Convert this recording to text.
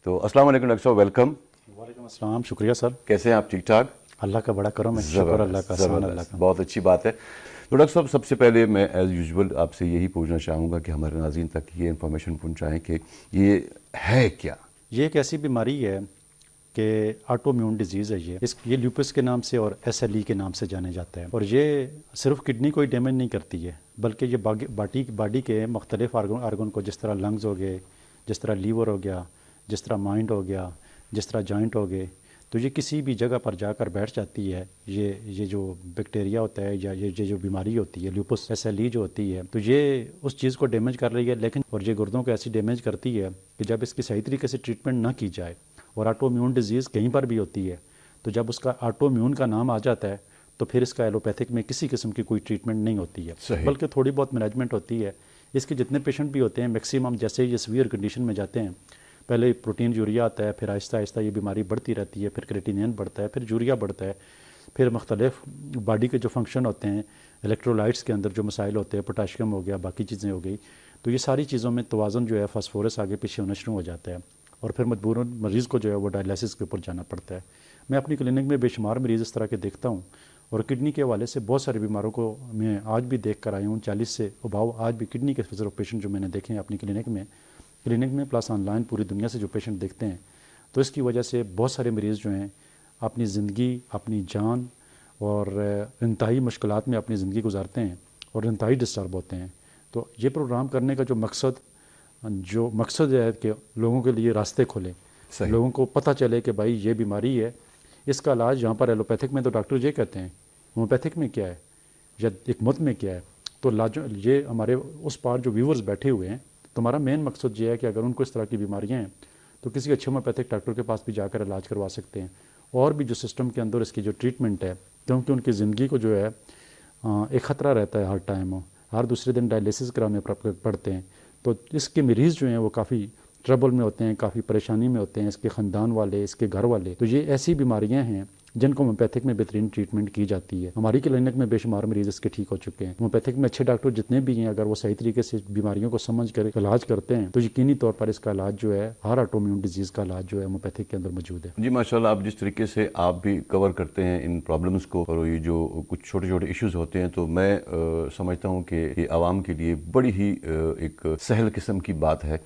تو السلام علیکم ڈاکٹر صاحب، ویلکم. وعلیکم السلام. شکریہ سر. کیسے ہیں آپ؟ ٹھیک ٹھاک؟ اللہ کا بڑا کرم ہے. شکر اللہ کا. زبردست، بہت اچھی بات ہے. تو ڈاکٹر صاحب، سب سے پہلے میں ایز یوزول آپ سے یہی پوچھنا چاہوں گا کہ ہمارے ناظرین تک یہ انفارمیشن پہنچائیں کہ یہ ہے کیا. یہ ایک ایسی بیماری ہے کہ آٹو میون ڈیزیز ہے. یہ لیوپس کے نام سے اور SLE کے نام سے جانے جاتا ہے. اور یہ صرف کڈنی کو ہی ڈیمیج نہیں کرتی ہے، بلکہ یہ باڈی کے مختلف آرگن کو، جس طرح لنگز ہو گئے، جس طرح لیور ہو گیا، جس طرح مائنڈ ہو گیا، جس طرح جوائنٹ ہو گئے، تو یہ کسی بھی جگہ پر جا کر بیٹھ جاتی ہے. یہ جو بیکٹیریا ہوتا ہے یا یہ جو بیماری ہوتی ہے لیوپس SLE جو ہوتی ہے، تو یہ اس چیز کو ڈیمیج کر رہی ہے. لیکن اور یہ گردوں کو ایسی ڈیمیج کرتی ہے کہ جب اس کی صحیح طریقے سے ٹریٹمنٹ نہ کی جائے، اور آٹو میون ڈیزیز کہیں پر بھی ہوتی ہے، تو جب اس کا آٹو میون کا نام آ جاتا ہے تو پھر اس کا ایلوپیتھک میں کسی قسم کی کوئی ٹریٹمنٹ نہیں ہوتی ہے. بلکہ تھوڑی بہت مینجمنٹ ہوتی ہے. اس کے جتنے پیشنٹ بھی ہوتے ہیں میکسیمم، جیسے یہ سیویئر کنڈیشن میں جاتے ہیں، پہلے پروٹین یوریا آتا ہے، پھر آہستہ آہستہ یہ بیماری بڑھتی رہتی ہے، پھر کریٹینین بڑھتا ہے، پھر یوریا بڑھتا ہے، پھر مختلف باڈی کے جو فنکشن ہوتے ہیں، الیکٹرولائٹس کے اندر جو مسائل ہوتے ہیں، پوٹاشیم ہو گیا، باقی چیزیں ہو گئی، تو یہ ساری چیزوں میں توازن جو ہے فاسفورس آگے پیچھے ہونا شروع ہو جاتا ہے. اور پھر مجبوراً مریض کو جو ہے وہ ڈائلیسس کے اوپر جانا پڑتا ہے. میں اپنی کلینک میں بے شمار مریض اس طرح کے دیکھتا ہوں، اور کڈنی کے حوالے سے بہت سارے بیماروں کو میں آج بھی دیکھ کر آیا ہوں. 40 سے اباؤ آج بھی کڈنی کے فزر پیشنٹ جو میں نے دیکھے ہیں اپنی کلینک میں پلس آن لائن پوری دنیا سے جو پیشنٹ دیکھتے ہیں. تو اس کی وجہ سے بہت سارے مریض جو ہیں اپنی زندگی، اپنی جان اور انتہائی مشکلات میں اپنی زندگی گزارتے ہیں اور انتہائی ڈسٹرب ہوتے ہیں. تو یہ پروگرام کرنے کا جو مقصد ہے کہ لوگوں کے لیے راستے کھولیں، لوگوں کو پتہ چلے کہ بھائی یہ بیماری ہے، اس کا علاج یہاں پر ایلوپیتھک میں تو ڈاکٹر یہ کہتے ہیں، ہومیوپیتھک میں کیا ہے یا ایک مت میں کیا ہے. تو یہ ہمارے اس پار جو ویورز بیٹھے ہوئے ہیں، تو ہمارا مین مقصد یہ ہے کہ اگر ان کو اس طرح کی بیماریاں ہیں تو کسی اچھے ہومیوپیتھک ڈاکٹر کے پاس بھی جا کر علاج کروا سکتے ہیں. اور بھی جو سسٹم کے اندر اس کی جو ٹریٹمنٹ ہے، کیونکہ ان کی زندگی کو جو ہے ایک خطرہ رہتا ہے ہر ٹائم، ہر دوسرے دن ڈائلیسس کرانے پڑتے ہیں. تو اس کے مریض جو ہیں وہ کافی ٹربل میں ہوتے ہیں، کافی پریشانی میں ہوتے ہیں، اس کے خاندان والے، اس کے گھر والے. تو یہ ایسی بیماریاں ہیں جن کو ہومیوپیتھک میں بہترین ٹریٹمنٹ کی جاتی ہے. ہماری کلینک میں بے شمار مریض اس کے ٹھیک ہو چکے ہیں. ہومیوپیتھک میں اچھے ڈاکٹر جتنے بھی ہیں، اگر وہ صحیح طریقے سے بیماریوں کو سمجھ کر علاج کرتے ہیں تو یقینی طور پر اس کا علاج جو ہے، ہر آٹو میون ڈیزیز کا علاج جو ہے ہومیوپیتھک کے اندر موجود ہے. جی ماشاءاللہ، آپ جس طریقے سے آپ بھی کور کرتے ہیں ان پرابلمس کو، اور یہ جو کچھ چھوٹے چھوٹے ایشوز ہوتے ہیں، تو میں سمجھتا ہوں کہ یہ عوام کے لیے بڑی ہی ایک سہل قسم کی بات ہے.